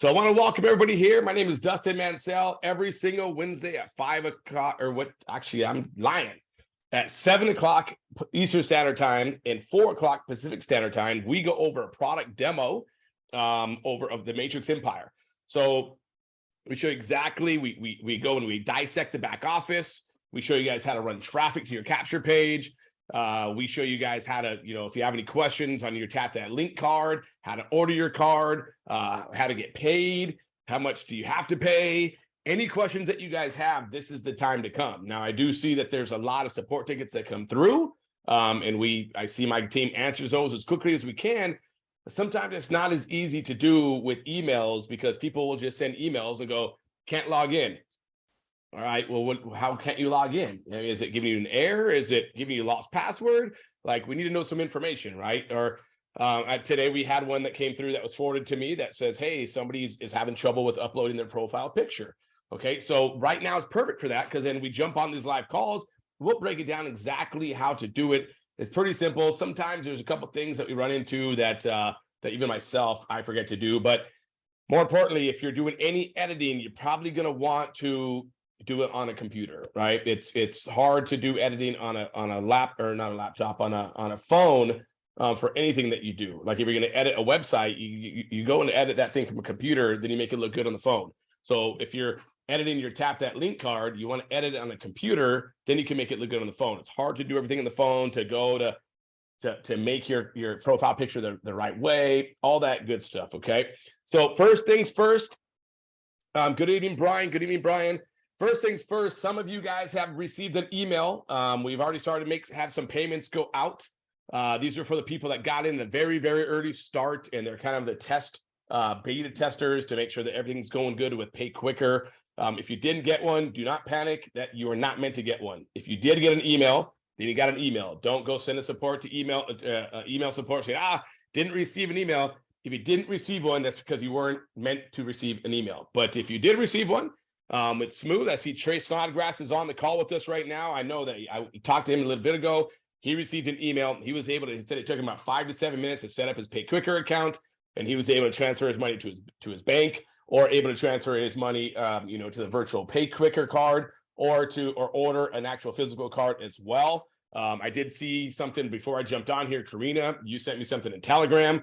So I want to welcome everybody here. My name is Dustin Mansell. Every single Wednesday at 5 o'clock, or what? Actually, I'm lying. At 7 o'clock Eastern Standard Time and 4 o'clock Pacific Standard Time, we go over a product demo over of the Matrix Empire. So we show you exactly, we go and we dissect the back office. We show you guys how to run traffic to your capture page. We show you guys how to, if you have any questions on your tap that link card, how to order your card, how to get paid, how much do you have to pay, any questions that you guys have, this is the time to come. Now, I do see that there's a lot of support tickets that come through, and I see my team answers those as quickly as we can. Sometimes it's not as easy to do with emails because people will just send emails and go, can't log in. All right, well, how can't you log in? I mean, is it giving you an error? Is it giving you a lost password? Like, we need to know some information, right? Or today we had one that came through that was forwarded to me that says, hey, somebody is having trouble with uploading their profile picture. Okay, so right now it's perfect for that because then we jump on these live calls. We'll break it down exactly how to do it. It's pretty simple. Sometimes there's a couple things that we run into that even myself, I forget to do. But more importantly, if you're doing any editing, you're probably going to want to do it on a computer, right? It's hard to do editing on a laptop, on a phone for anything that you do. Like if you're going to edit a website, you go and edit that thing from a computer, then you make it look good on the phone. So if you're editing your tap that link card, you want to edit it on a computer, then you can make it look good on the phone. It's hard to do everything on the phone, to go to make your profile picture the right way, all that good stuff. Okay, so first things first. Good evening, Brian. Good evening, Brian. First things first, some of you guys have received an email. We've already started to have some payments go out. These are for the people that got in the very, very early start, and they're kind of the beta testers to make sure that everything's going good with Pay Quicker. If you didn't get one, do not panic that you are not meant to get one. If you did get an email, then you got an email. Don't go send a support to email support saying, didn't receive an email. If you didn't receive one, that's because you weren't meant to receive an email. But if you did receive one, it's smooth. I see Trey Snodgrass is on the call with us right now. I know that I talked to him a little bit ago. He received an email. He said it took him about 5 to 7 minutes to set up his Pay Quicker account, and he was able to transfer his money to his bank, or able to transfer his money, to the virtual Pay Quicker card, or order an actual physical card as well. I did see something before I jumped on here. Karina, you sent me something in Telegram.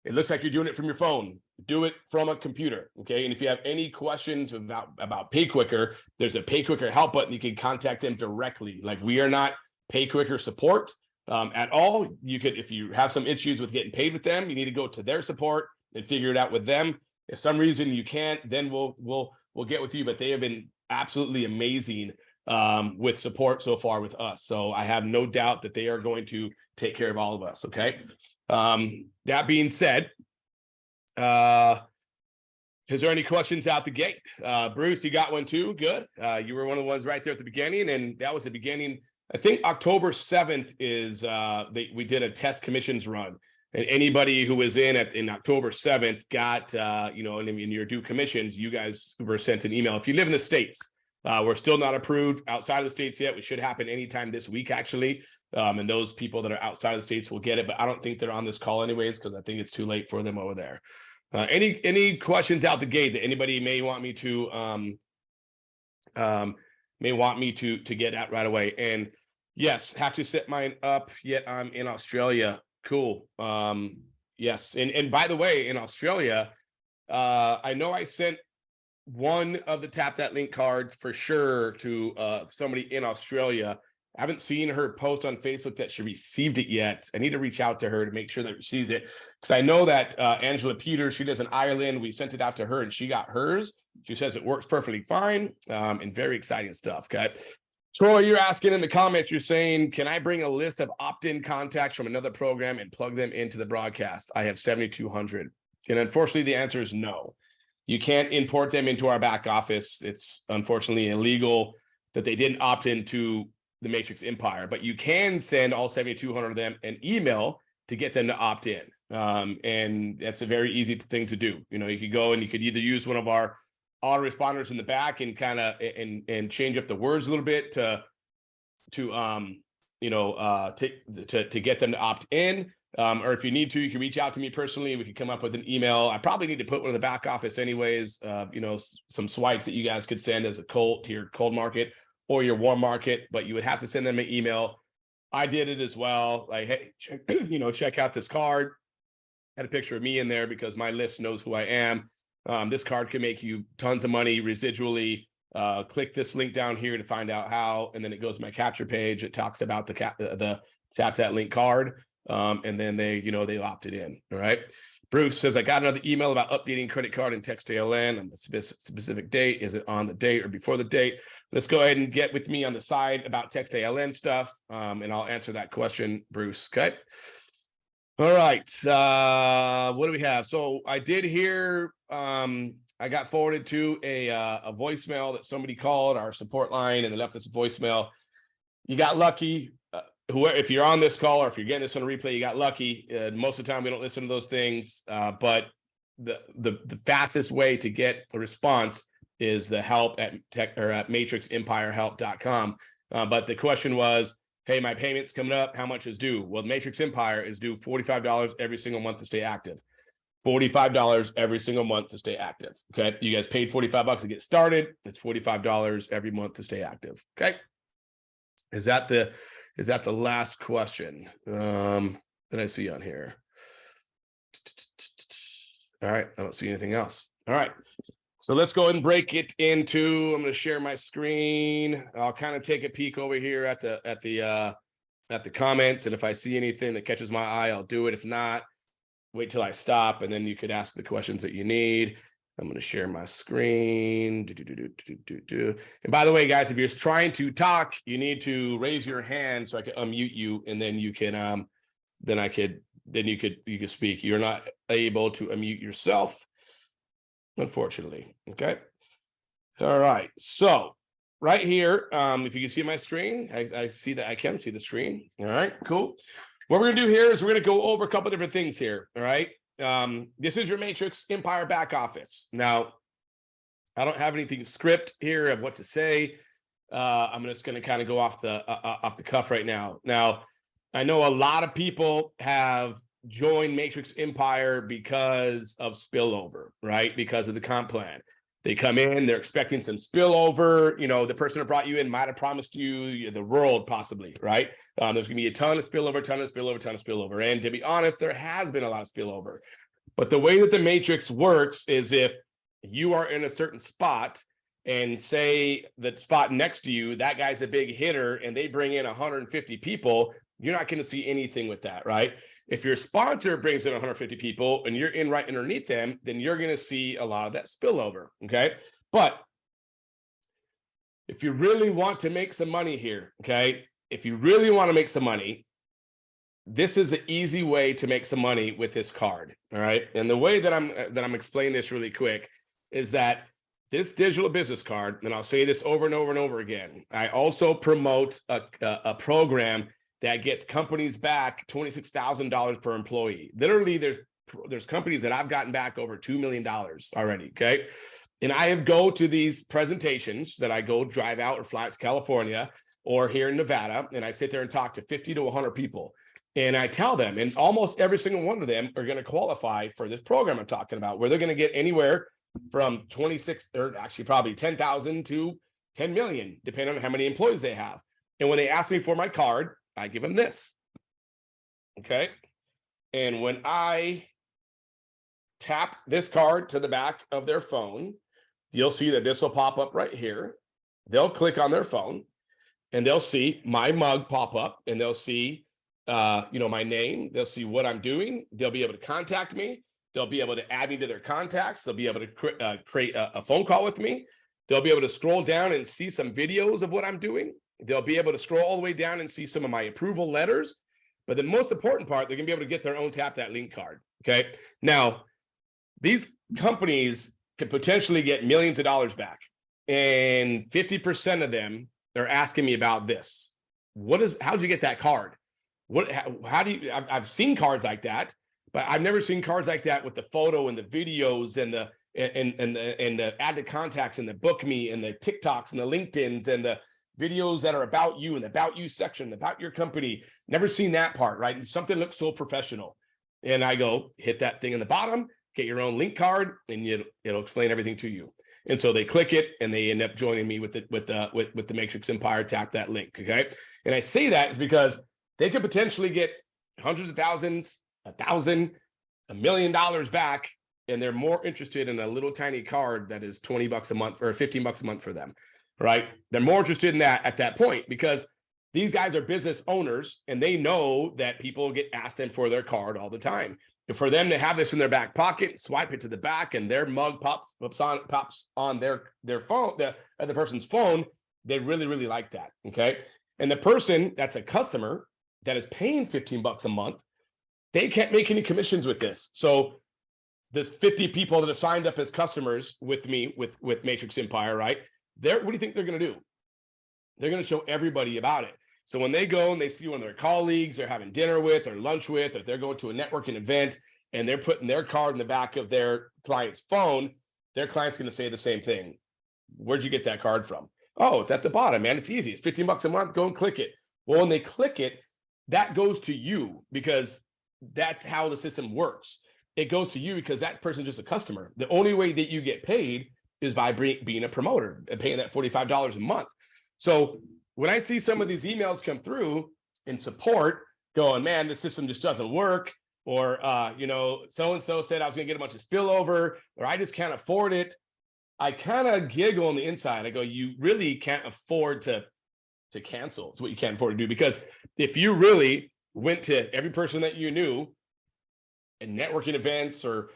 It looks like you're doing it from your phone. Do it from a computer, okay? And if you have any questions about Pay Quicker, there's a Pay Quicker help button. You can contact them directly. Like, we are not Pay Quicker support at all. You could, if you have some issues with getting paid with them, you need to go to their support and figure it out with them. If some reason you can't, then we'll get with you. But they have been absolutely amazing with support so far with us. So I have no doubt that they are going to take care of all of us, okay? That being said, is there any questions out the gate? Bruce, you got one too? Good. You were one of the ones right there at the beginning, and that was the beginning. I think October 7th is we did a test commissions run, and anybody who was in October 7th got in your due commissions, you guys were sent an email. If you live in the States, we're still not approved outside of the States yet. We should happen anytime this week, actually. And those people that are outside of the States will get it, but I don't think they're on this call anyways, because I think it's too late for them over there. Any questions out the gate that anybody may want me to get at right away? And yes, have to set mine up, yet I'm in Australia. Cool. Yes. And by the way, in Australia, I know I sent one of the Tap That Link cards for sure to somebody in Australia. I haven't seen her post on Facebook that she received it yet. I need to reach out to her to make sure that she sees it, because I know that Angela Peters, she lives in Ireland. We sent it out to her and she got hers. She says it works perfectly fine, and very exciting stuff. Okay. Troy, you're asking in the comments, you're saying, can I bring a list of opt-in contacts from another program and plug them into the broadcast? I have 7,200. And unfortunately, the answer is no. You can't import them into our back office. It's unfortunately illegal that they didn't opt into the Matrix Empire, but you can send all 7,200 of them an email to get them to opt in. And that's a very easy thing to do. You could go and you could either use one of our autoresponders in the back and kind of and change up the words a little bit to get them to opt in, Or if you need to, you can reach out to me personally. We can come up with an email. I probably need to put one in the back office anyways. Some swipes that you guys could send as a cold to your cold market or your warm market, but you would have to send them an email. I did it as well. Like, hey, check out this card. Had a picture of me in there because my list knows who I am. This card can make you tons of money residually. Click this link down here to find out how, and then it goes to my capture page. It talks about the tap that link card, and then they opted in. All right. Bruce says, I got another email about updating credit card and text ALN on the specific date. Is it on the date or before the date? Let's go ahead and get with me on the side about text ALN stuff, and I'll answer that question, Bruce. Okay. All right. What do we have? So I did hear, I got forwarded to a voicemail that somebody called our support line, and they left us a voicemail. You got lucky. If you're on this call or if you're getting this on a replay, you got lucky. Most of the time we don't listen to those things, but the fastest way to get a response is the help at matrixempirehelp.com. But the question was, hey, my payment's coming up. How much is due? Well, Matrix Empire is due $45 every single month to stay active. $45 every single month to stay active. Okay. You guys paid $45 to get started. It's $45 every month to stay active. Okay. Is that the last question that I see on here? All right. I don't see anything else. All right. So let's go ahead and break it into, I'm going to share my screen. I'll kind of take a peek over here at the comments. And if I see anything that catches my eye, I'll do it. If not, wait till I stop, and then you could ask the questions that you need. I'm going to share my screen. And by the way, guys, if you're trying to talk, you need to raise your hand so I can unmute you, and then you can, you could speak. You're not able to unmute yourself, unfortunately. Okay. All right. So right here, if you can see my screen, I see that I can see the screen. All right, cool. What we're going to do here is we're going to go over a couple different things here. All right. This is your Matrix Empire back office. Now, I don't have anything script here of what to say. I'm just going to kind of go off the cuff right now. Now, I know a lot of people have joined Matrix Empire because of spillover, right? Because of the comp plan. They come in, they're expecting some spillover. The person who brought you in might have promised you the world, possibly, right? There's going to be a ton of spillover. And to be honest, there has been a lot of spillover. But the way that the Matrix works is if you are in a certain spot and say the spot next to you, that guy's a big hitter and they bring in 150 people, you're not going to see anything with that, right? If your sponsor brings in 150 people and you're in right underneath them, then you're going to see a lot of that spillover, okay? But if you really want to make some money here, okay? If you really want to make some money, this is an easy way to make some money with this card, all right? And the way that I'm explaining this really quick is that this digital business card, and I'll say this over and over and over again, I also promote a program that gets companies back $26,000 per employee. Literally, there's companies that I've gotten back over $2 million already, okay? And I go to these presentations that I go drive out or fly out to California or here in Nevada, and I sit there and talk to 50 to 100 people. And I tell them, and almost every single one of them are going to qualify for this program I'm talking about, where they're going to get anywhere from 26, or actually probably 10,000 to 10 million, depending on how many employees they have. And when they ask me for my card, I give them this, okay? And when I tap this card to the back of their phone, you'll see that this will pop up right here. They'll click on their phone, and they'll see my mug pop up, and they'll see, my name. They'll see what I'm doing. They'll be able to contact me. They'll be able to add me to their contacts. They'll be able to create a phone call with me. They'll be able to scroll down and see some videos of what I'm doing. They'll be able to scroll all the way down and see some of my approval letters. But the most important part, they're going to be able to get their own Tap That Link card. Okay. Now, these companies could potentially get millions of dollars back. And 50% of them are asking me about this. How'd you get that card? How do you, I've seen cards like that, but I've never seen cards like that with the photo and the videos and the add to contacts and the book me and the TikToks and the LinkedIns and videos that are about you and about you section, about your company. Never seen that part, right? And something looks so professional. And I go, hit that thing in the bottom, get your own link card, and it'll explain everything to you. And so they click it and they end up joining me with the Matrix Empire. Tap that link. Okay. And I say that is because they could potentially get hundreds of thousands, $1,000, $1 million back. And they're more interested in a little tiny card that is $20 a month or $15 a month for them. Right. They're more interested in that at that point, because these guys are business owners and they know that people get asked them for their card all the time. And for them to have this in their back pocket, swipe it to the back, and their mug pops on their phone, the person's phone, they really, really like that. Okay. And the person that's a customer that is paying $15 a month, they can't make any commissions with this. So there's 50 people that have signed up as customers with me with Matrix Empire, right? What do you think they're going to do? They're going to show everybody about it. So when they go and they see one of their colleagues they're having dinner with or lunch with, or they're going to a networking event and they're putting their card in the back of their client's phone, their client's going to say the same thing. Where'd you get that card from? Oh, it's at the bottom, man. It's easy. It's $15 a month. Go and click it. Well, when they click it, that goes to you because that's how the system works. It goes to you because that person's just a customer. The only way that you get paid is by being a promoter and paying that $45 a month. So when I see some of these emails come through in support going, man, the system just doesn't work, or, so-and-so said I was going to get a bunch of spillover, or I just can't afford it, I kind of giggle on the inside. I go, you really can't afford to cancel. It's what you can't afford to do, because if you really went to every person that you knew in networking events or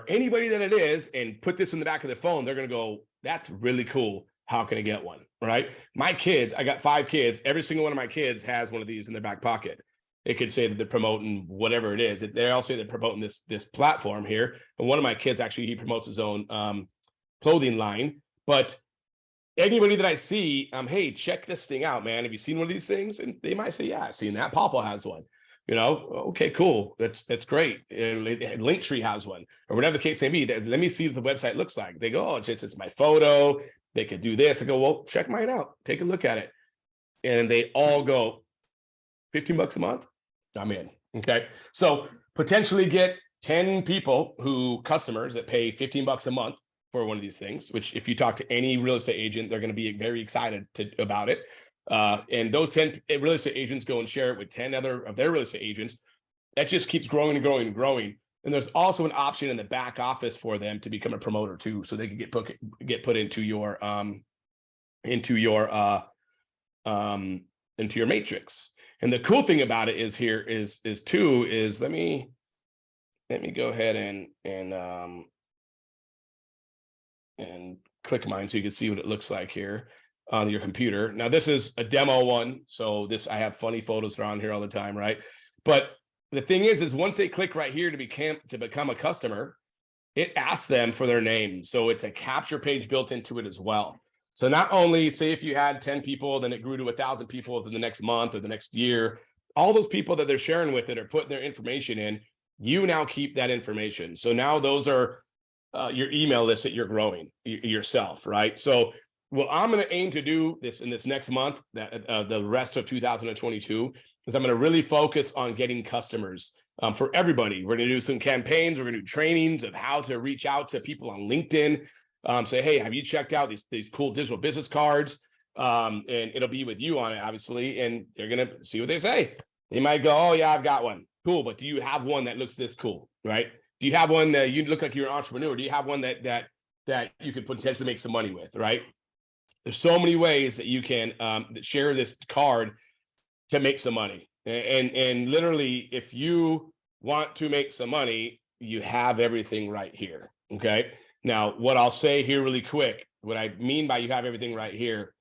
anybody that it is and put this in the back of the phone, they're going to go, that's really cool. How can I get one? Right? My kids, I got 5 kids. Every single one of my kids has one of these in their back pocket. It could say that they're promoting whatever it is. They all say they're promoting this platform here. And one of my kids, actually, he promotes his own clothing line. But anybody that I see, hey, check this thing out, man. Have you seen one of these things? And they might say, yeah, I've seen that. Pawpaw has one. Okay, cool. That's great. Linktree has one, or whatever the case may be. Let me see what the website looks like. They go, oh, it's my photo. They could do this. I go, well, check mine out. Take a look at it. And they all go, $15 a month? I'm in. Okay. So potentially get 10 customers that pay $15 a month for one of these things, which if you talk to any real estate agent, they're going to be very excited about it. And those 10 real estate agents go and share it with 10 other of their real estate agents. That just keeps growing and growing and growing. And there's also an option in the back office for them to become a promoter too, so they can get put into your matrix. And the cool thing about it is let me go ahead and click mine so you can see what it looks like here on your computer. Now this is a demo one, so I have funny photos that are on here all the time, right? But the thing is once they click right here to become a customer, it asks them for their name. So it's a capture page built into it as well. So not only, say if you had 10 people, then it grew to 1,000 people within the next month or the next year, all those people that they're sharing with it are putting their information in, you now keep that information. So now those are your email list that you're growing yourself, right? So what I'm going to aim to do in this next month, that the rest of 2022, is I'm going to really focus on getting customers for everybody. We're going to do some campaigns. We're going to do trainings of how to reach out to people on LinkedIn. Say, hey, have you checked out these cool digital business cards? And it'll be with you on it, obviously. And they're going to see what they say. They might go, oh, yeah, I've got one. Cool. But do you have one that looks this cool, right? Do you have one that you look like you're an entrepreneur? Do you have one that you could potentially make some money with, right? There's so many ways that you can share this card to make some money. And literally, if you want to make some money, you have everything right here, okay? Now, what I'll say here really quick, what I mean by you have everything right here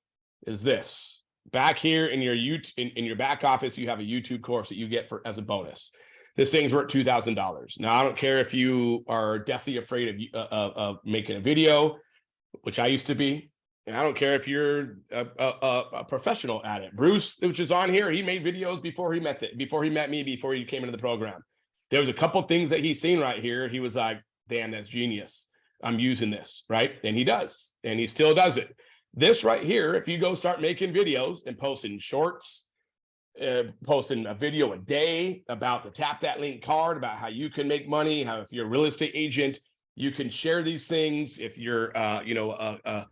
is this. Back here in your in your back office, you have a YouTube course that you get as a bonus. This thing's worth $2,000. Now, I don't care if you are deathly afraid of making a video, which I used to be. And I don't care if you're a professional at it. Bruce, which is on here, he made videos before he met me, before he came into the program. There was a couple things that he's seen right here. He was like, damn, that's genius. I'm using this, right? And he does, and he still does it. This right here, if you go start making videos and posting shorts, posting a video a day about the tap that link card, about how you can make money, how if you're a real estate agent, you can share these things. If you're, a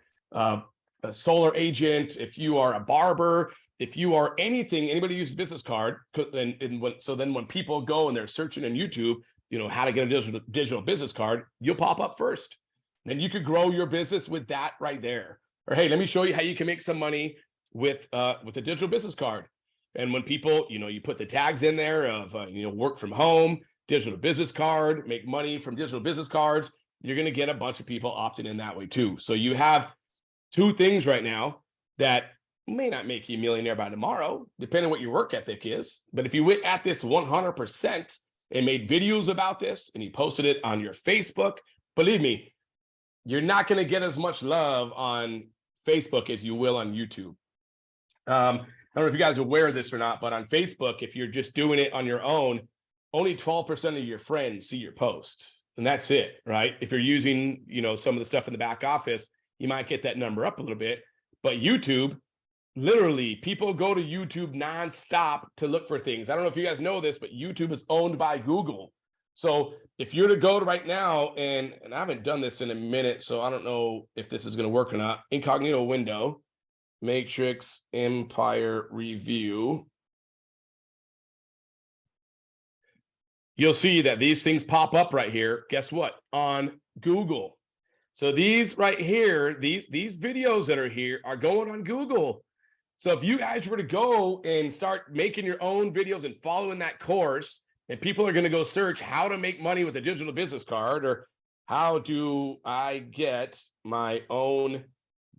solar agent, if you are a barber, if you are anything, anybody uses business card, so then when people go and they're searching on YouTube, how to get a digital business card, you'll pop up first. Then you could grow your business with that right there. Or hey, let me show you how you can make some money with a digital business card. And when people, you put the tags in there of, work from home, digital business card, make money from digital business cards, you're going to get a bunch of people opting in that way too. So you have two things right now that may not make you a millionaire by tomorrow, depending on what your work ethic is. But if you went at this 100% and made videos about this and you posted it on your Facebook, believe me, you're not going to get as much love on Facebook as you will on YouTube. I don't know if you guys are aware of this or not, but on Facebook, if you're just doing it on your own, only 12% of your friends see your post. And that's it, right? If you're using, some of the stuff in the back office, you might get that number up a little bit. But YouTube, literally, people go to YouTube nonstop to look for things. I don't know if you guys know this, but YouTube is owned by Google. So if you're to go to right now, and I haven't done this in a minute, so I don't know if this is going to work or not. Incognito window, Matrix Empire Review. You'll see that these things pop up right here. Guess what? On Google. So these right here, these videos that are here are going on Google. So if you guys were to go and start making your own videos and following that course, and people are going to go search how to make money with a digital business card, or how do I get my own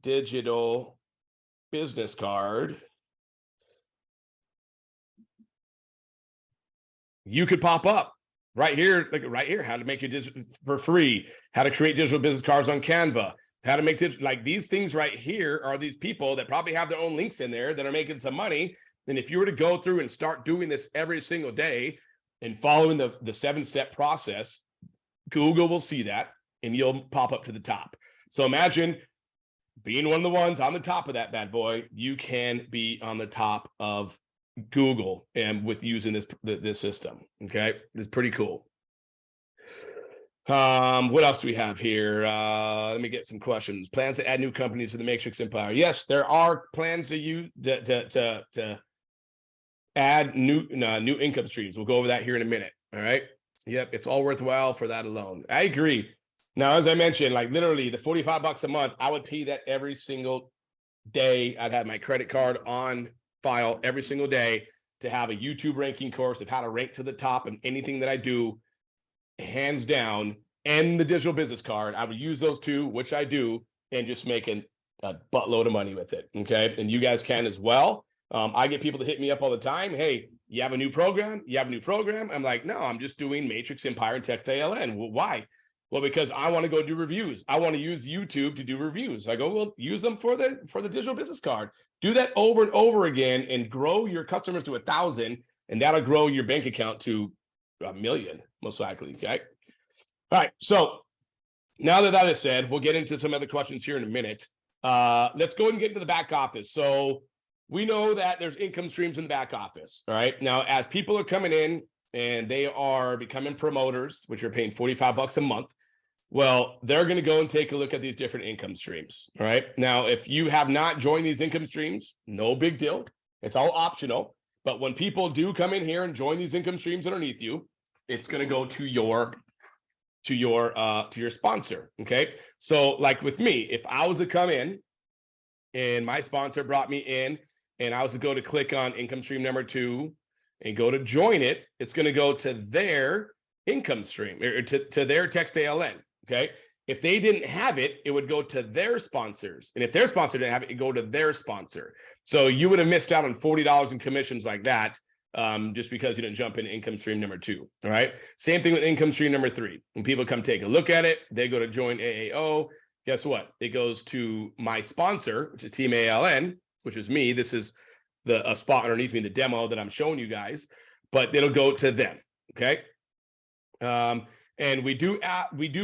digital business card, you could pop up right here, like right here, how to make your digital for free, how to create digital business cards on Canva, how to make digital, like these things right here are these people that probably have their own links in there that are making some money. And if you were to go through and start doing this every single day and following the 7-step process, Google will see that and you'll pop up to the top. So imagine being one of the ones on the top of that bad boy. You can be on the top of Google and with using this system. Okay, it's pretty cool. What else do we have here? Let me get some questions. Plans to add new companies to the Matrix Empire. Yes, there are plans to add new income streams. We'll go over that here in a minute. All right. Yep, it's all worthwhile for that alone. I agree. Now, as I mentioned, like literally the $45 a month, I would pay that every single day. I'd have my credit card on file every single day to have a YouTube ranking course of how to rank to the top and anything that I do, hands down, and the digital business card. I would use those two, which I do, and just making a buttload of money with it. Okay. And you guys can as well. I get people to hit me up all the time. Hey, you have a new program? You have a new program? I'm like, no, I'm just doing Matrix Empire and Text ALN. Well, why? Well, because I want to go do reviews. I want to use YouTube to do reviews. I go, well, use them for the digital business card. Do that over and over again and grow your customers to 1,000, and that'll grow your bank account to 1 million, most likely. Okay. All right. So now that is said, we'll get into some other questions here in a minute. Let's go ahead and get into the back office. So we know that there's income streams in the back office. All right. Now, as people are coming in and they are becoming promoters, which are paying $45 a month, well, they're going to go and take a look at these different income streams. All right. Now, if you have not joined these income streams, no big deal. It's all optional. But when people do come in here and join these income streams underneath you, it's going to go to your sponsor. Okay. So like with me, if I was to come in and my sponsor brought me in and I was to go to click on income stream number 2 and go to join it, it's going to go to their income stream or to their Text ALN. Okay. If they didn't have it, it would go to their sponsors. And if their sponsor didn't have it, it'd go to their sponsor. So you would have missed out on $40 in commissions like that, just because you didn't jump into income stream number 2. All right. Same thing with income stream number 3. When people come take a look at it, they go to join AAO. Guess what? It goes to my sponsor, which is Team ALN, which is me. This is a spot underneath me, the demo that I'm showing you guys, but it'll go to them. Okay. And we do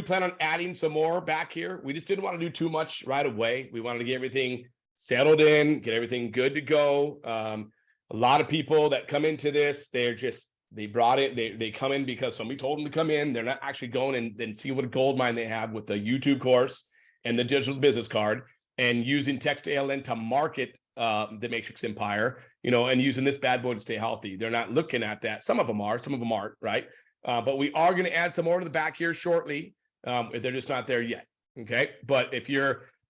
plan on adding some more back here. We just didn't want to do too much right away. We wanted to get everything settled in, get everything good to go. A lot of people that come into this, they brought it, they come in because somebody told them to come in. They're not actually going and see what a gold mine they have with the YouTube course and the digital business card, and using text ALN to market the Matrix Empire, and using this bad boy to stay healthy. They're not looking at that. Some of them are, some of them aren't, right? But we are going to add some more to the back here shortly. They're just not there yet. Okay. But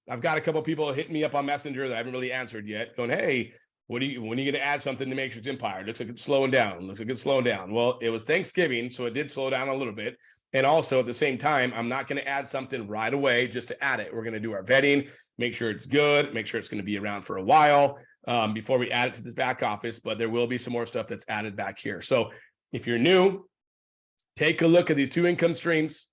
I've got a couple of people hitting me up on Messenger that I haven't really answered yet, going, hey, when are you going to add something to Matrix Empire? Looks like it's slowing down. Well, it was Thanksgiving, so it did slow down a little bit. And also at the same time, I'm not going to add something right away just to add it. We're going to do our vetting, make sure it's good, make sure it's going to be around for a while before we add it to this back office. But there will be some more stuff that's added back here. So if you're new, take a look at these 2 income streams.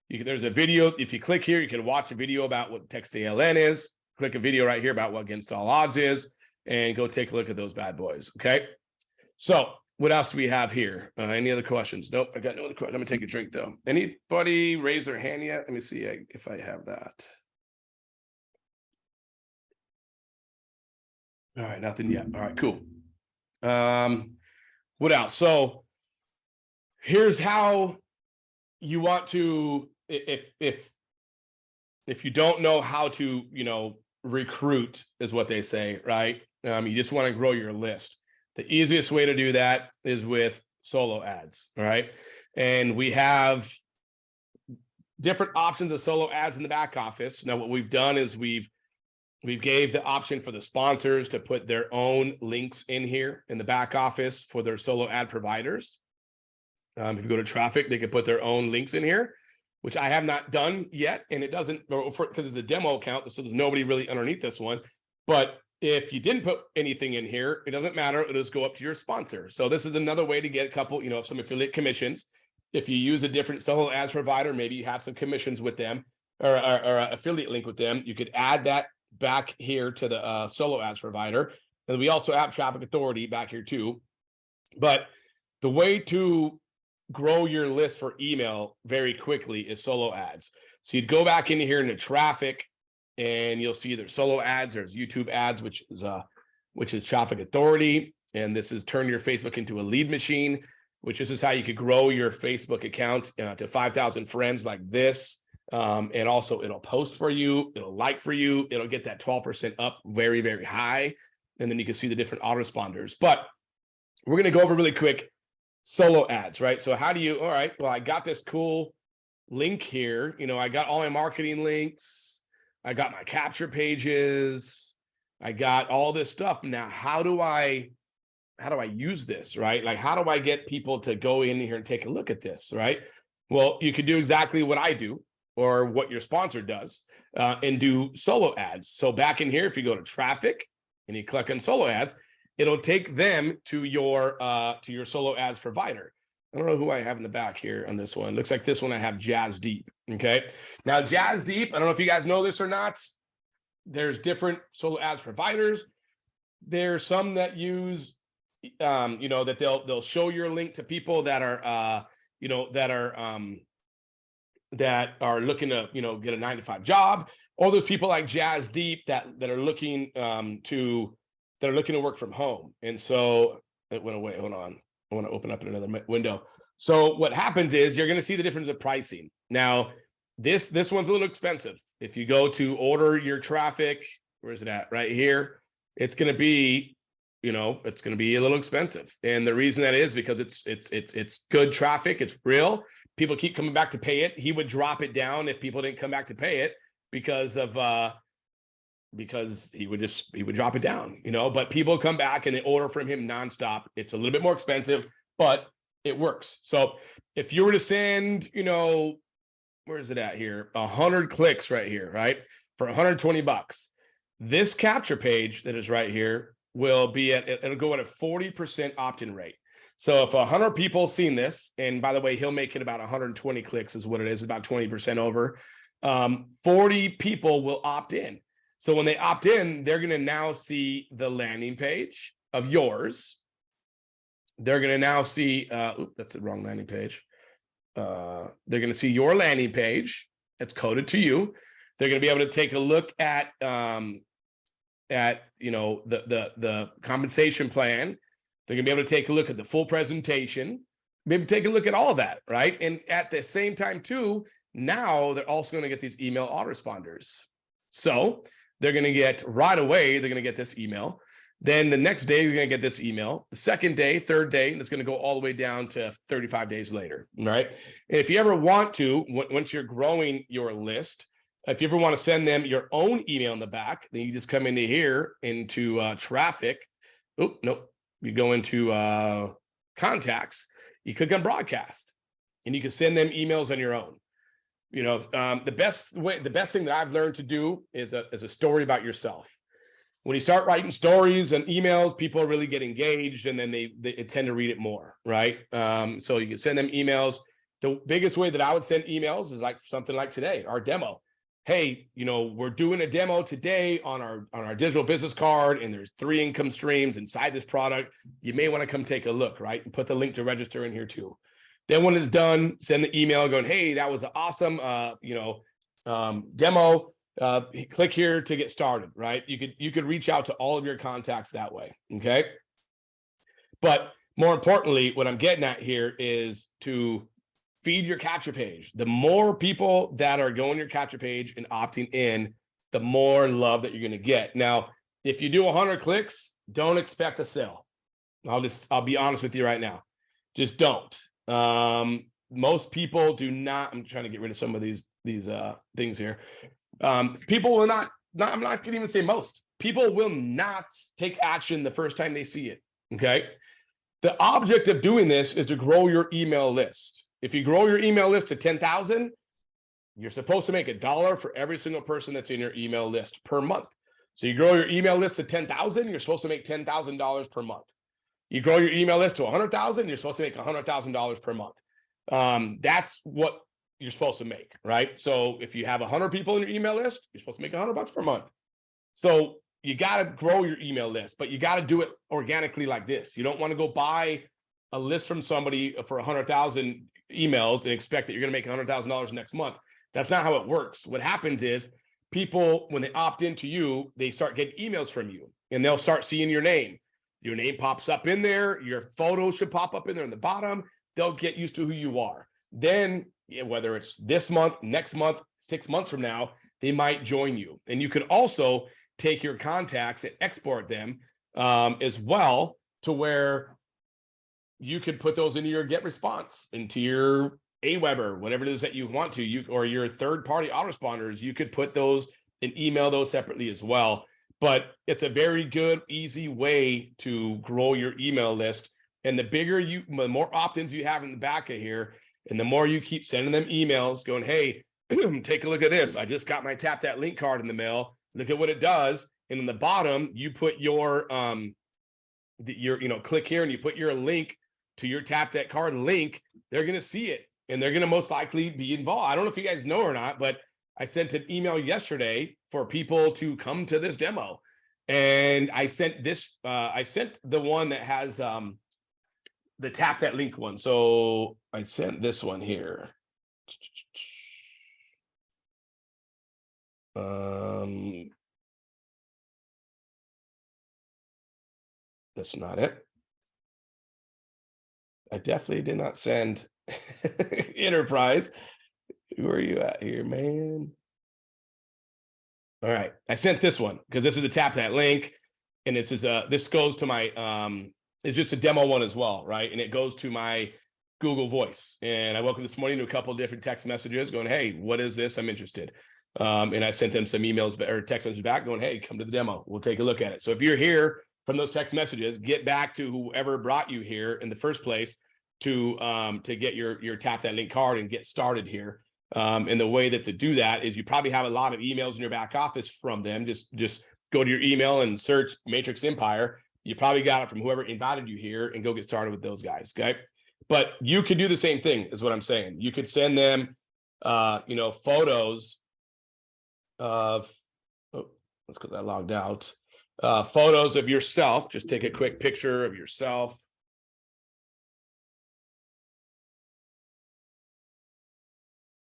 There's a video. If you click here, you can watch a video about what text ALN is. Click a video right here about what against all odds is, and go take a look at those bad boys. Okay. So what else do we have here? Any other questions? Nope. I got no other questions. I'm gonna take a drink though. Anybody raise their hand yet? Let me see if I have that. All right. Nothing yet. All right, cool. What else? So here's how you want to, if you don't know how to, recruit is what they say, right? You just want to grow your list. The easiest way to do that is with solo ads, all right? And we have different options of solo ads in the back office. Now, what we've done is we've gave the option for the sponsors to put their own links in here in the back office for their solo ad providers. If you go to traffic, they can put their own links in here, which I have not done yet. And it doesn't, because it's a demo account, so there's nobody really underneath this one. But if you didn't put anything in here, it doesn't matter. It'll just go up to your sponsor. So this is another way to get a couple, some affiliate commissions. If you use a different solo ads provider, maybe you have some commissions with them or an affiliate link with them. You could add that back here to the solo ads provider. And we also have Traffic Authority back here too. But the way to grow your list for email very quickly is solo ads. So you'd go back into here into traffic, and you'll see there's solo ads, there's YouTube ads, which is Traffic Authority, and this is turn your Facebook into a lead machine, which is how you could grow your Facebook account to 5,000 friends like this. And also it'll post for you, it'll like for you, it'll get that 12% up very, very high, and then you can see the different autoresponders. But we're going to go over really quick solo ads, right? So how do you, all right, well, I got this cool link here. I got all my marketing links. I got my capture pages. I got all this stuff. Now, how do I use this, right? Like, how do I get people to go in here and take a look at this, right? Well, you could do exactly what I do or what your sponsor does and do solo ads. So back in here, if you go to traffic and you click on solo ads, it'll take them to your solo ads provider. I don't know who I have in the back here on this one. Looks like this one I have Jazz Deep. Okay. Now Jazz Deep, I don't know if you guys know this or not. There's different solo ads providers. There's some that use, that they'll show your link to people that are, that are looking to, get a 9-to-5 job, or those people like Jazz Deep that are looking to work from home. And so it went away. Hold on. I want to open up another window. So what happens is you're going to see the difference of pricing. Now, this one's a little expensive. If you go to order your traffic, where is it at? Right here. It's going to be, it's going to be a little expensive. And the reason that is because it's good traffic. It's real. People keep coming back to pay it. He would drop it down if people didn't come back to pay it because he would drop it down, but people come back and they order from him nonstop. It's a little bit more expensive, but it works. So if you were to send, where is it at here? 100 clicks right here, right? For $120, this capture page that is right here will be it'll go at a 40% opt-in rate. So if 100 people seen this, and by the way, he'll make it about 120 clicks is what it is, about 20% over, 40 people will opt in. So when they opt in, they're going to now see the landing page of yours. They're going to now see, that's the wrong landing page. They're going to see your landing page. It's coded to you. They're going to be able to take a look at at, you know, the compensation plan. They're gonna be able to take a look at the full presentation, maybe take a look at all of that, right? And at the same time too, now they're also going to get these email autoresponders. So they're going to get right away, they're going to get this email. Then the next day, you're going to get this email. The second day, third day, and it's going to go all the way down to 35 days later, right? And if you ever want to, once you're growing your list, if you ever want to send them your own email in the back, then you just come into here, into traffic. Oh, no, you go into contacts, you click on broadcast, and you can send them emails on your own. You know, the best thing that I've learned to do is a story about yourself. When you start writing stories and emails, people really get engaged, and then they tend to read it more, right? So you can send them emails. The biggest way that I would send emails is like something like today, our demo. Hey, you know, we're doing a demo today on our digital business card, and there's 3 income streams inside this product. You may want to come take a look, right? And put the link to register in here too. Then when it's done, send the email going, hey, that was an awesome, demo. Click here to get started, right? You could reach out to all of your contacts that way, okay? But more importantly, what I'm getting at here is to feed your capture page. The more people that are going to your capture page and opting in, the more love that you're going to get. Now, if you do 100 clicks, don't expect a sale. I'll be honest with you right now. Just don't. Most people do not. I'm trying to get rid of some of these things here. People will not, I'm not going to even say most. People will not take action the first time they see it, okay? The object of doing this is to grow your email list. If you grow your email list to 10,000, you're supposed to make $1 for every single person that's in your email list per month. So you grow your email list to 10,000, you're supposed to make $10,000 per month. You grow your email list to 100,000, you're supposed to make $100,000 per month. That's what you're supposed to make, right? So if you have 100 people in your email list, you're supposed to make $100 per month. So you got to grow your email list, but you got to do it organically like this. You don't want to go buy a list from somebody for 100,000 emails and expect that you're going to make $100,000 next month. That's not how it works. What happens is people, when they opt into you, they start getting emails from you, and they'll start seeing your name. Your name pops up in there. Your photo should pop up in there in the bottom. They'll get used to who you are. Then, whether it's this month, next month, 6 months from now, they might join you. And you could also take your contacts and export them as well, to where you could put those into your get response, into your Aweber, whatever it is that you want to, or your third-party autoresponders. You could put those and email those separately as well. But it's a very good, easy way to grow your email list. And the more opt-ins you have in the back of here, and the more you keep sending them emails going, hey, take a look at this. I just got my Tap That Link card in the mail. Look at what it does. And in the bottom, you put your click here and you put your link to your Tap That card link. They're going to see it, and they're going to most likely be involved. I don't know if you guys know or not, but I sent an email yesterday for people to come to this demo. And I sent this, I sent the one that has the Tap That Link one. So I sent this one here. That's not it. I definitely did not send Enterprise. Where are you at here, man? All right, I sent this one because this is the Tap That Link, and this goes to my it's just a demo one as well, right? And it goes to my Google Voice. And I woke up this morning to a couple of different text messages going, hey, what is this? I'm interested. And I sent them some emails or text messages back going, hey, come to the demo. We'll take a look at it. So if you're here from those text messages, get back to whoever brought you here in the first place to get your Tap That Link card and get started here. And the way that to do that is you probably have a lot of emails in your back office from them. Just go to your email and search Matrix Empire. You probably got it from whoever invited you here, and go get started with those guys, okay? But you could do the same thing, is what I'm saying. You could send them, photos of, that's because I logged out, photos of yourself. Just take a quick picture of yourself.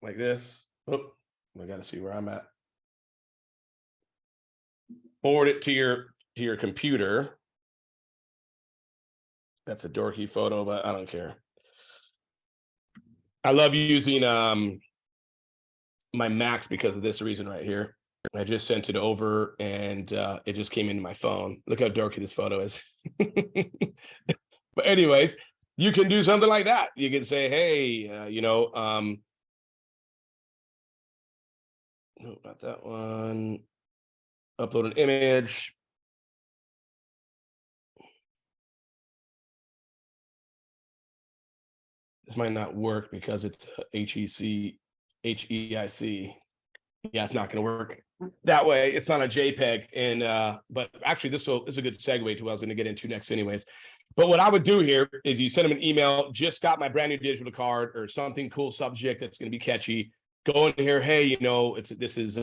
Like this. Oh, I got to see where I'm at. forward it to your computer. That's a dorky photo, but I don't care. I love using my Macs because of this reason right here. I just sent it over and it just came into my phone. Look how dorky this photo is. But anyways, you can do something like that. You can say, hey, no, not that one. Upload an image. This might not work because it's HEIC. Yeah, it's not going to work that way. It's on a JPEG. And but actually, this is a good segue to what I was going to get into next, anyways. But what I would do here is you send them an email. Just got my brand new digital card or something cool subject that's going to be catchy. Go in here. Hey, this is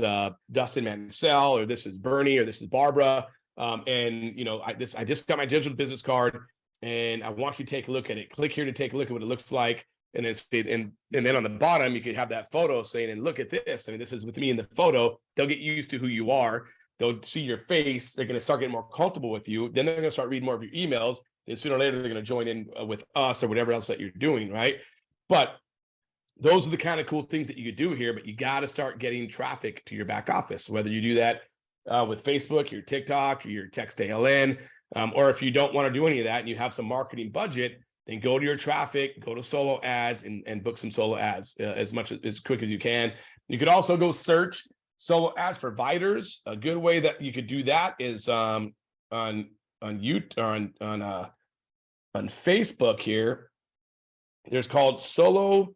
Dustin Mansell, or this is Bernie, or this is Barbara. And I just got my digital business card, and I want you to take a look at it. Click here to take a look at what it looks like. And then on the bottom, you could have that photo saying, and look at this. I mean, this is with me in the photo. They'll get used to who you are. They'll see your face. They're going to start getting more comfortable with you. Then they're going to start reading more of your emails. And sooner or later, they're going to join in with us or whatever else that you're doing, right? But those are the kind of cool things that you could do here. But you got to start getting traffic to your back office, whether you do that with Facebook, your TikTok, your text ALN, or if you don't want to do any of that and you have some marketing budget, then go to your traffic, go to solo ads and book some solo ads as quick as you can. You could also go search solo ads providers. A good way that you could do that is on YouTube or on Facebook here. There's called solo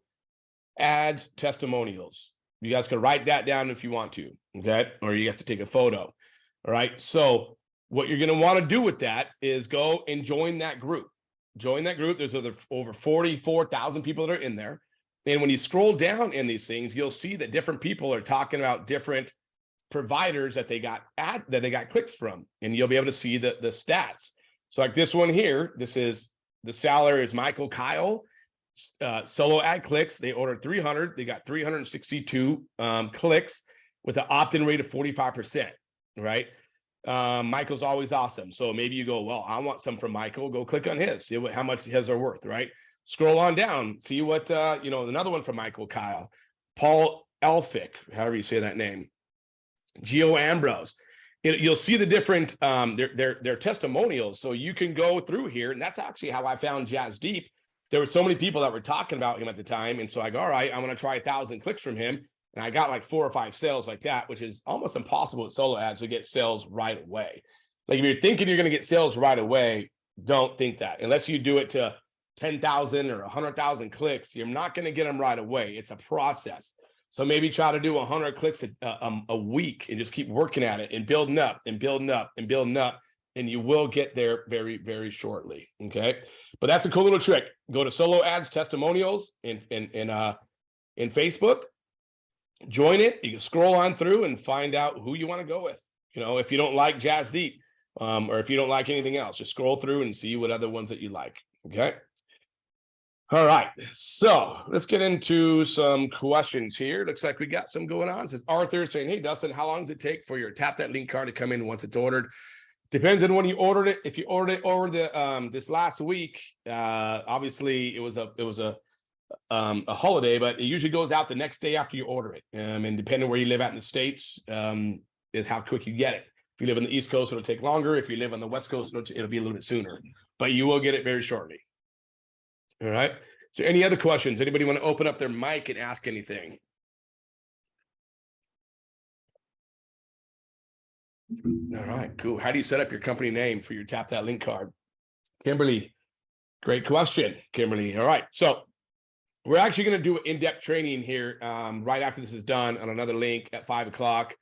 ads testimonials. You guys can write that down if you want to, okay? Or you guys to take a photo. All right. So what you're going to want to do with that is go and join that group. Join that group. There's over 44,000 people that are in there. And when you scroll down in these things, you'll see that different people are talking about different providers that they got clicks from, and you'll be able to see the stats. So like this one here, the seller is Michael Kyle, solo ad clicks. They ordered 300. They got 362 clicks with an opt-in rate of 45%, right? Michael's always awesome. So maybe you go, well, I want some from Michael. Go click on his, see how much his are worth, right? Scroll on down, see what, another one from Michael Kyle, Paul Elphick, however you say that name, Gio Ambrose. You'll see the different, their testimonials. So you can go through here. And that's actually how I found Jazz Deep. There were so many people that were talking about him at the time. And so I go, all right, I'm going to try 1,000 clicks from him. And I got like 4 or 5 sales like that, which is almost impossible with solo ads to get sales right away. Like if you're thinking you're going to get sales right away, don't think that. Unless you do it to 10,000 or 100,000 clicks, you're not going to get them right away. It's a process. So maybe try to do 100 clicks a week and just keep working at it and building up and building up and building up. And you will get there very, very shortly. Okay. But that's a cool little trick. Go to solo ads testimonials in Facebook. Join it. You can scroll on through and find out who you want to go with. If you don't like Jazz Deep, or if you don't like anything else, just scroll through and see what other ones that you like. Okay. All right. So let's get into some questions here. Looks like we got some going on. It says Arthur saying, hey, Dustin, how long does it take for your Tap That Link card to come in once it's ordered? Depends on when you ordered it. If you ordered it over this last week, obviously it was a holiday, but it usually goes out the next day after you order it. And depending on where you live at in the States, is how quick you get it. If you live on the East Coast, it'll take longer. If you live on the West Coast, it'll be a little bit sooner, but you will get it very shortly. All right. So any other questions? Anybody want to open up their mic and ask anything? All right, cool. How do you set up your company name for your Tap That Link card? Kimberly, great question, Kimberly. All right. So we're actually going to do an in-depth training here right after this is done on another link at 5 o'clock.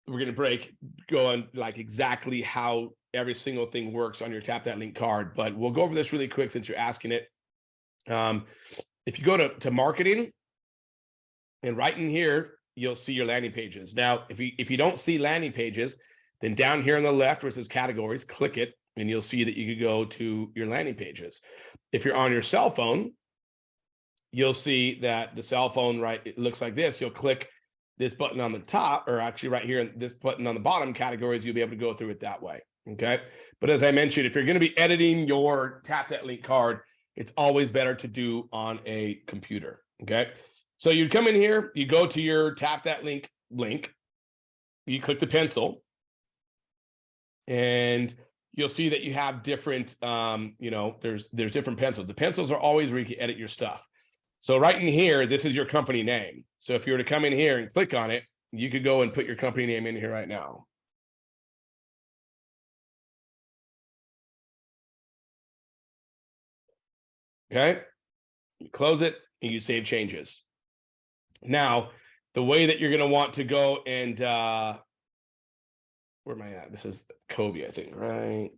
We're going to go on like exactly how every single thing works on your Tap That Link card, but we'll go over this really quick since you're asking it. If you go to marketing and right in here, you'll see your landing pages. Now, if you don't see landing pages, then down here on the left where it says categories, click it and you'll see that you could go to your landing pages. If you're on your cell phone, you'll see that the cell phone, right, it looks like this. You'll click this button on the top, or actually right here, this button on the bottom categories, you'll be able to go through it that way. Okay. But as I mentioned, if you're going to be editing your Tap That Link card, it's always better to do on a computer. Okay. So you come in here, you go to your Tap That Link link, you click the pencil, and you'll see that you have different, there's different pencils. The pencils are always where you can edit your stuff. So right in here, this is your company name. So if you were to come in here and click on it, you could go and put your company name in here right now. Okay. You close it and you save changes. Now, the way that you're going to want to go and, where am I at? This is Kobe, I think, right?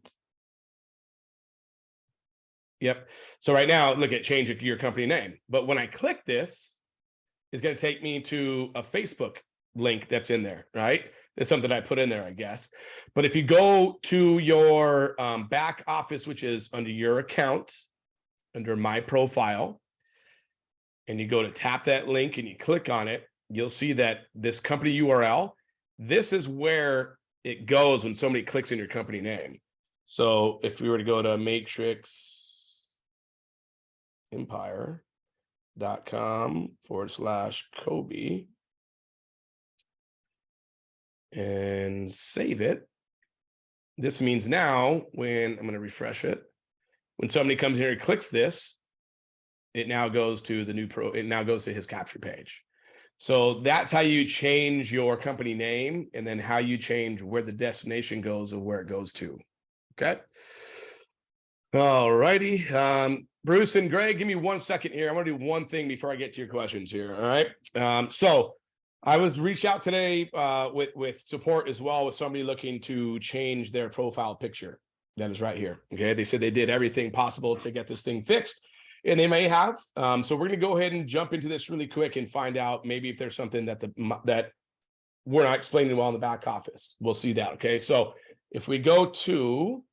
Yep. So right now, look at change your company name. But when I click this, it's going to take me to a Facebook link that's in there, right? That's something I put in there, I guess. But if you go to your back office, which is under your account, under my profile, and you go to tap that link and you click on it, you'll see that this company URL, this is where it goes when somebody clicks in your company name. So if we were to go to matrixempire.com/Kobe and save it, this means now when I'm going to refresh it, when somebody comes here and clicks this, it now goes to the new it now goes to his capture page. So that's how you change your company name, and then how you change where the destination goes or where it goes to. Okay. All righty. Bruce and Greg, give me 1 second here. I want to do one thing before I get to your questions here. All right. So I was reached out today with support as well, with somebody looking to change their profile picture. That is right here. Okay. They said they did everything possible to get this thing fixed, and they may have. So we're going to go ahead and jump into this really quick and find out maybe if there's something that that we're not explaining well in the back office. We'll see that. Okay. So if we go to,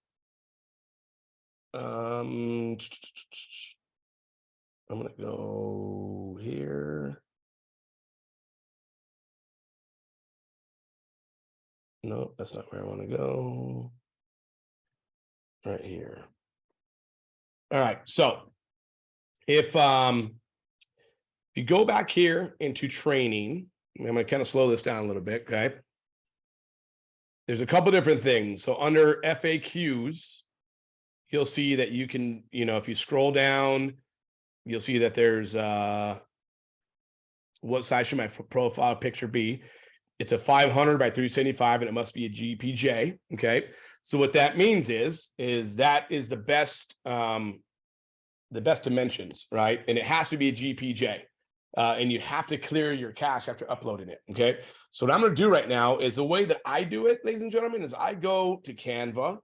I'm going to go here. No, that's not where I want to go. Right here. All right. So if you go back here into training, I'm going to kind of slow this down a little bit. Okay. There's a couple different things. So under FAQs, you'll see that you can, if you scroll down, you'll see that there's what size should my profile picture be? It's a 500 by 375, and it must be a GPJ. Okay. So what that means is that is the best dimensions, right? And it has to be a GPJ. And you have to clear your cache after uploading it. Okay. So what I'm going to do right now is, the way that I do it, ladies and gentlemen, is I go to Canva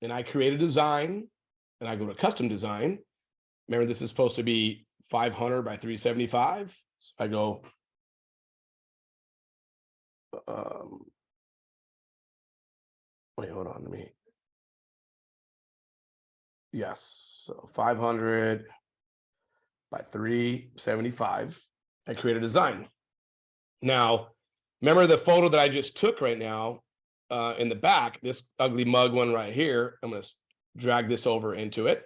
and I create a design, and I go to custom design. Remember, this is supposed to be 500 by 375. So I go, wait, hold on to me. Yes. So 500 by 375. I create a design. Now, remember the photo that I just took right now in the back, this ugly mug one right here. I'm going to drag this over into it,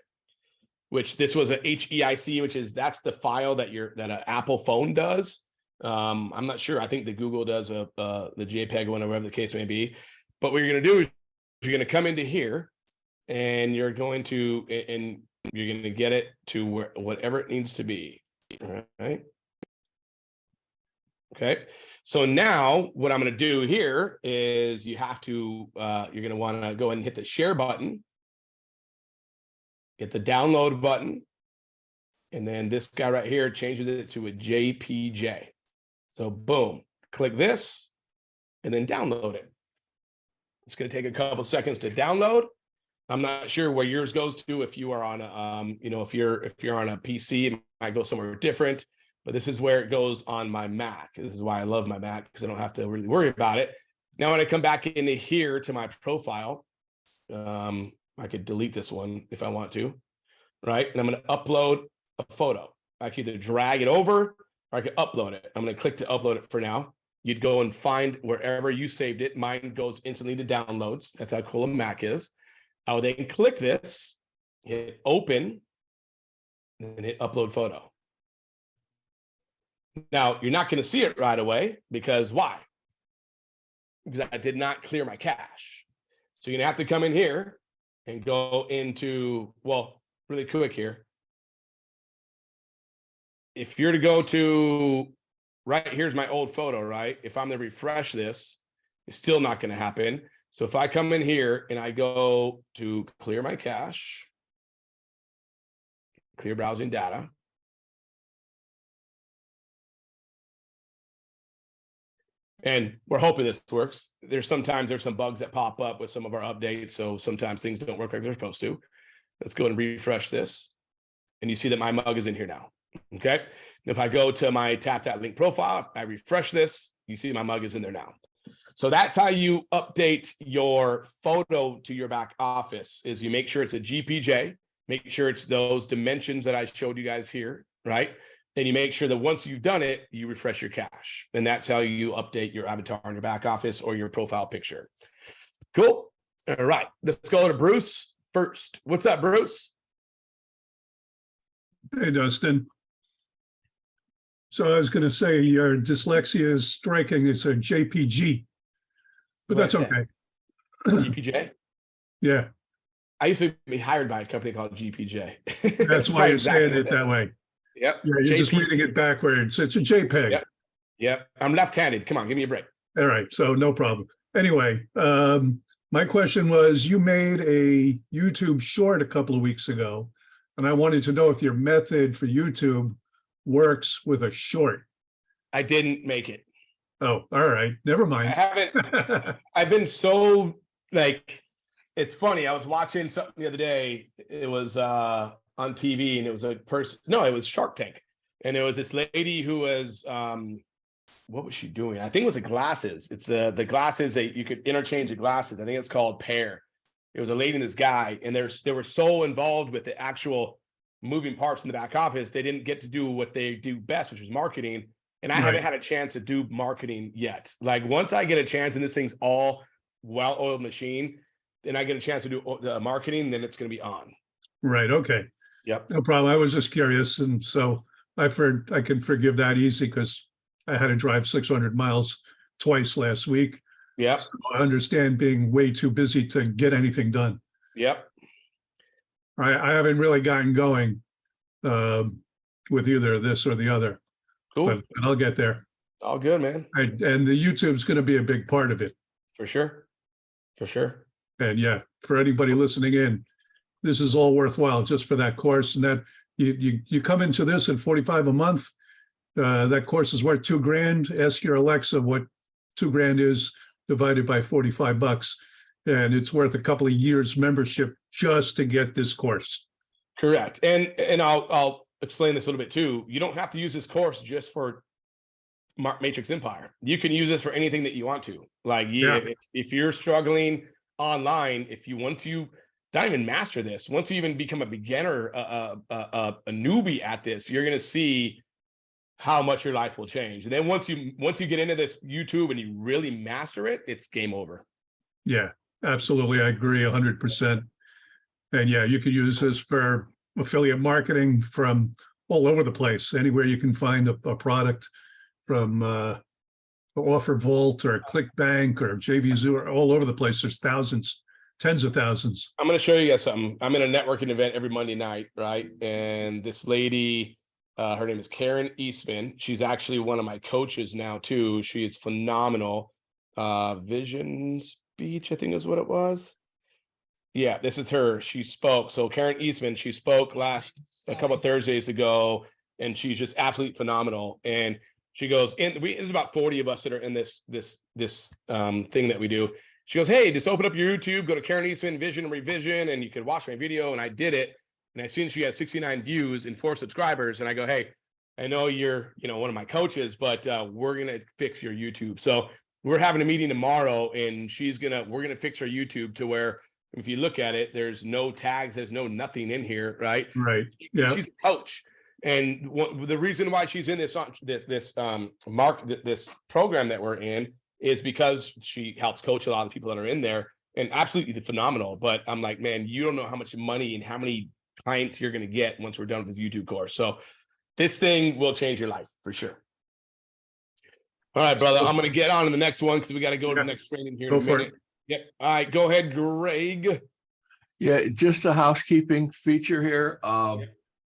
which this was a HEIC, which is, that's the file that an Apple phone does. I'm not sure. I think the Google does the JPEG one, or whatever the case may be. But what you're going to do is you're going to come into here, and you're going to get it to whatever it needs to be. All right. Okay. So now what I'm going to do here is you have to, you're going to want to go ahead and hit the share button, hit the download button, and then this guy right here changes it to a JPJ. So boom, click this and then download it. It's going to take a couple seconds to download. I'm not sure where yours goes to. If you are on a, if you're on a PC, it might go somewhere different. But this is where it goes on my Mac. This is why I love my Mac, because I don't have to really worry about it. Now, when I come back into here to my profile, I could delete this one if I want to, right? And I'm going to upload a photo. I can either drag it over, or I could upload it. I'm going to click to upload it for now. You'd go and find wherever you saved it. Mine goes instantly to downloads. That's how cool a Mac is. I would then click this, hit open, and hit upload photo. Now, you're not going to see it right away because why? Because I did not clear my cache. So you're going to have to come in here and go into, well, really quick here. If you're to go to, right, here's my old photo, right? If I'm to refresh this, it's still not going to happen. So if I come in here and I go to clear my cache, clear browsing data, and we're hoping this works. There's some bugs that pop up with some of our updates. So sometimes things don't work like they're supposed to. Let's go and refresh this. And you see that my mug is in here now. Okay. If I go to my tap that link profile, I refresh this, you see my mug is in there now. So that's how you update your photo to your back office, is you make sure it's a GPJ, make sure it's those dimensions that I showed you guys here, right? And you make sure that once you've done it, you refresh your cache. And that's how you update your avatar in your back office or your profile picture. Cool. All right. Let's go to Bruce first. What's up, Bruce? Hey, Dustin. So I was going to say your dyslexia is striking. It's a JPG, but that's okay. GPJ? Yeah. I used to be hired by a company called GPJ. That's why you're saying it that way. Yep. Yeah, you're just reading it backwards. It's a JPEG. Yep. Yep. I'm left-handed. Come on, give me a break. All right. So no problem. Anyway, my question was, you made a YouTube short a couple of weeks ago, and I wanted to know if your method for YouTube works with a short. I didn't make it. Oh, all right. Never mind. I haven't. I've been so it's funny. I was watching something the other day. It was on TV, and it was a person. No, it was Shark Tank, and it was this lady who was what was she doing? I think it was the glasses. It's the glasses that you could interchange the glasses. I think it's called Pair. It was a lady and this guy, and they were so involved with the actual moving parts in the back office, they didn't get to do what they do best, which was marketing. And I haven't had a chance to do marketing yet. Like once I get a chance, and this thing's all well-oiled machine, then I get a chance to do the marketing, then it's going to be on. Right. Okay. Yep. No problem. I was just curious. And so I can forgive that easy because I had to drive 600 miles twice last week. Yep. So I understand being way too busy to get anything done. Yep. I haven't really gotten going with either this or the other. Cool. But I'll get there. All good, man. And the YouTube's going to be a big part of it. For sure. For sure. And yeah, for anybody listening in, this is all worthwhile just for that course. And that you come into this at $45 a month. That course is worth $2,000. Ask your Alexa what $2,000 is divided by $45. And it's worth a couple of years membership just to get this course. Correct. And I'll explain this a little bit too. You don't have to use this course just for Matrix Empire. You can use this for anything that you want to. Like if you're struggling online, if you want to not even master this, once you even become a beginner, a newbie at this, you're going to see how much your life will change. And then once you get into this YouTube and you really master it, it's game over. Yeah, absolutely. I agree 100%. And yeah, you could use this for affiliate marketing from all over the place. Anywhere you can find a product, from Offer Vault or ClickBank or JVZoo, or all over the place. There's thousands, tens of thousands. I'm going to show you guys something. I'm in a networking event every Monday night, right? And this lady, her name is Karen Eastman. She's actually one of my coaches now too. She is phenomenal. Vision Speech, I think is what it was. Yeah, this is her. She spoke. So Karen Eastman, she spoke a couple of Thursdays ago, and she's just absolutely phenomenal. And she goes, there's about 40 of us that are in this thing that we do. She goes, hey, just open up your YouTube, go to Karen Eastman Vision and Revision, and you could watch my video. And I did it. And I seen she had 69 views and 4 subscribers. And I go, hey, I know you're, one of my coaches, but we're going to fix your YouTube. So we're having a meeting tomorrow, and we're going to fix her YouTube to where, if you look at it, there's no tags, there's no nothing in here, right? Right. Yeah. She's a coach. And the reason why she's in this program that we're in is because she helps coach a lot of the people that are in there, and absolutely phenomenal. But I'm like, man, you don't know how much money and how many clients you're going to get once we're done with this YouTube course. So this thing will change your life for sure. All right, brother, I'm going to get on to the next one because we got to go to the next training here in a minute. Yep. All right, go ahead, Greg. Yeah, just a housekeeping feature here.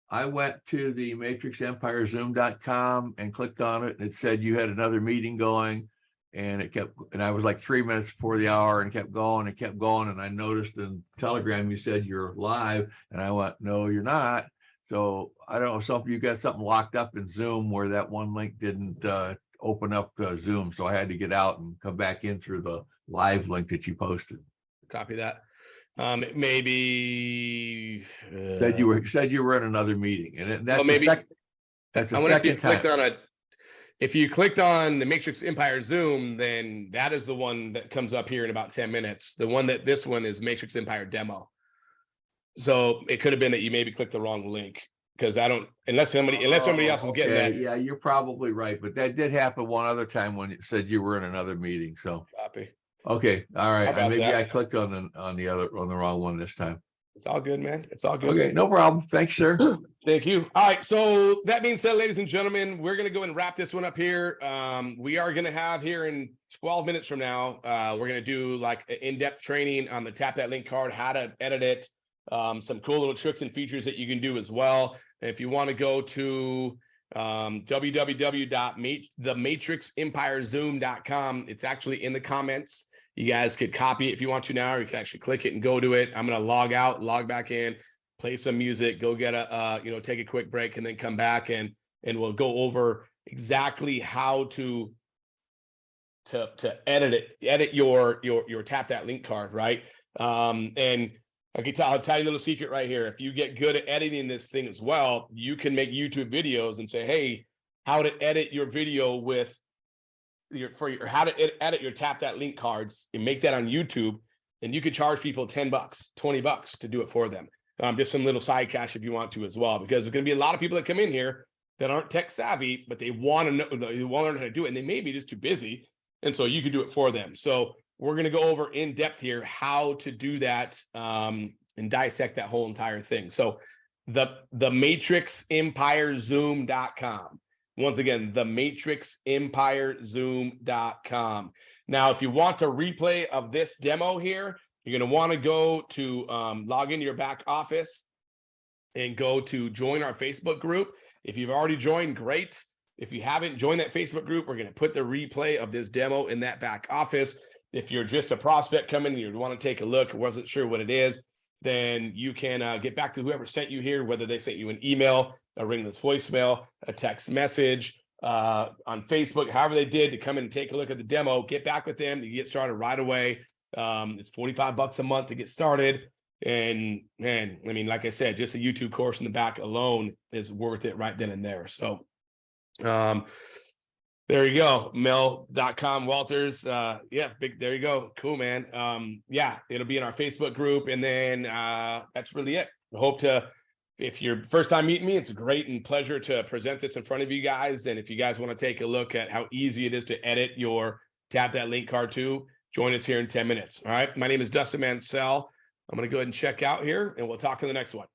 I went to the matrixempirezoom.com and clicked on it, and it said you had another meeting going, and I was like 3 minutes before the hour and kept going and kept going. And I noticed in Telegram, you said you're live, and I went, no, you're not. So I don't know, some of you got something locked up in Zoom where that one link didn't open up Zoom. So I had to get out and come back in through the live link that you posted. Copy that. Maybe said you were in another meeting, and that's maybe that's the second time. If you clicked on the Matrix Empire Zoom, then that is the one that comes up here in about 10 minutes. This one is Matrix Empire Demo. So it could have been that you maybe clicked the wrong link, because unless somebody else is getting that. Yeah, you're probably right, but that did happen one other time when it said you were in another meeting. So copy. Okay, all right. Maybe I clicked on the wrong one this time. It's all good, man. It's all good. Okay, no problem. Thanks, sir. Thank you. All right. So that being said, ladies and gentlemen, we're going to go and wrap this one up here. We are going to have here in 12 minutes from now, we're going to do like an in-depth training on the Tap That Link card, how to edit it, some cool little tricks and features that you can do as well. And if you want to go to www.thematrixempirezoom.com, it's actually in the comments. You guys could copy it if you want to now, or you can actually click it and go to it. I'm going to log out, log back in, play some music, go get take a quick break, and then come back and we'll go over exactly how to edit your Tap That Link card, right? And I'll tell you a little secret right here. If you get good at editing this thing as well, you can make YouTube videos and say, hey, how to edit your video with how to edit your Tap That Link cards and make that on YouTube, and you could charge people $10, $20 to do it for them. Just some little side cash if you want to as well, because there's going to be a lot of people that come in here that aren't tech savvy, but they want to know, they want to learn how to do it, and they may be just too busy, and so you could do it for them. So we're going to go over in depth here how to do that and dissect that whole entire thing. So the matrixempirezoom.com. Once again, the matrixempirezoom.com. Now, if you want a replay of this demo here, you're going to want to go to log into your back office and go to join our Facebook group. If you've already joined, great. If you haven't joined that Facebook group, we're going to put the replay of this demo in that back office. If you're just a prospect coming and you want to take a look, wasn't sure what it is, then you can get back to whoever sent you here, whether they sent you an email, a ringless voicemail, a text message on Facebook, however they did, to come in and take a look at the demo. Get back with them to get started right away. It's $45 a month to get started. And man, I mean, like I said, just a YouTube course in the back alone is worth it right then and there. So there you go, Mel.com Walters. There you go. Cool, man. It'll be in our Facebook group. And then that's really it. I hope if you're first time meeting me, it's a great and pleasure to present this in front of you guys. And if you guys want to take a look at how easy it is to edit your Tap That Link card too, join us here in 10 minutes. All right. My name is Dustin Mansell. I'm going to go ahead and check out here, and we'll talk in the next one.